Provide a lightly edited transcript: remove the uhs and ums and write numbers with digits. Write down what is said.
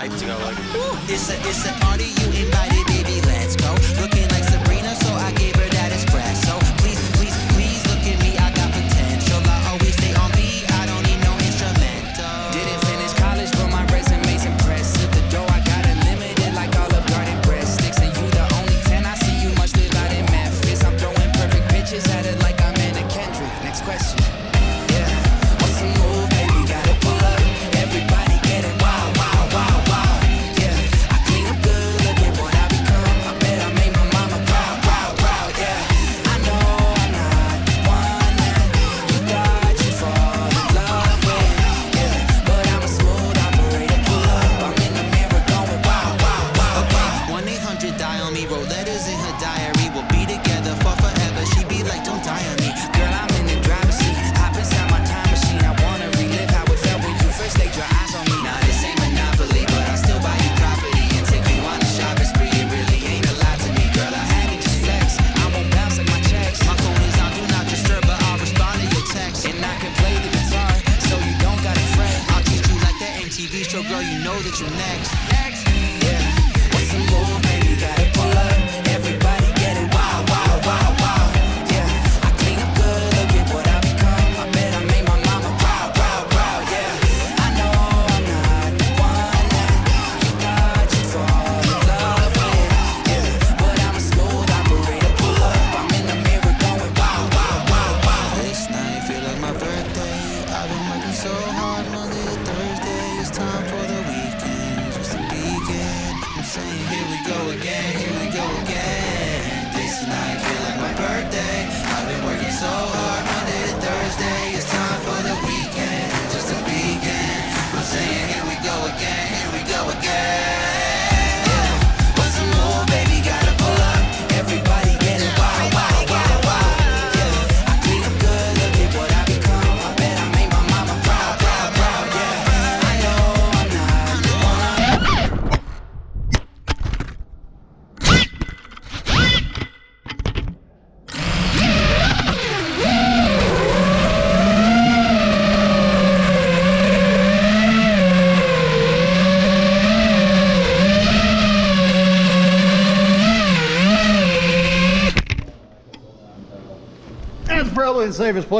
hyped to go. Like, It's a party you invited, baby. Let's go. Looking like Sabrina, so I gave her that espresso. Please, please, please look at me. I got potential. I always stay on beat. I don't need no instrumental. Didn't finish college, but my resume's impressive. The dough I got unlimited, like Olive Garden breadsticks. And you the only 10 I see. You must live out in Memphis. I'm throwing perfect pitches at it like I'm in a Kendrick. Next question. Yeah, what's the move, baby? Gotta pull up. Everybody get it. Wow, wow, wow, wow. Yeah, I clean up good. Look at what I become. I bet I made my mama proud, proud, proud. Yeah, I know I'm not one that you thought you'd fall in love with. Yeah, but I'm a smooth operator. Pull up. I'm in the mirror going wow, wow, wow, wow. 1-800-DIAL me. Wrote letters in her diary. We'll be together for forever. She be like, don't die on me. Girl, I'm in the driver's seat. Hop inside my time machine. I wanna relive how it felt when you first laid your eyes on me. Now this ain't Monopoly, but I still buy you property and take you on a shopping spree. It really ain't a lot to me, girl. I had to just flex. I won't bounce like my checks. My phone is on do not disturb, but I'll respond to your text. And I can play the guitar, so you don't gotta fret. I'll treat you like that MTV show, girl. You know that you're next. Yeah, what's the move, baby? Gotta pull up. Everybody get it. Wow, wow, wow, wow. Yeah, I clean up good. Look at what I become. I bet I made my mama proud, proud, proud. Yeah, I know I'm not the one that you thought you'd fall in love with. Yeah, but I'm a smooth operator. Pull up. I'm in the mirror going wow, wow, wow, wow. This night feel like my birthday. I've been working so hard Monday to Thursday. It's time for the weekend, just to begin. I'm saying here we go again, here we go again. This night feel like my birthday. I've been working so hard Monday to Thursday. It's time for the weekend, just to begin. I'm saying here we go again, here we go again. Yeah, what's the move, baby? Gotta pull up. Everybody get it. Wow, wow, wow, wow. Yeah, I clean up good. Look at what I become. I bet I made my mama proud, proud, proud. Yeah, I know I'm not the one. That's probably the safest place.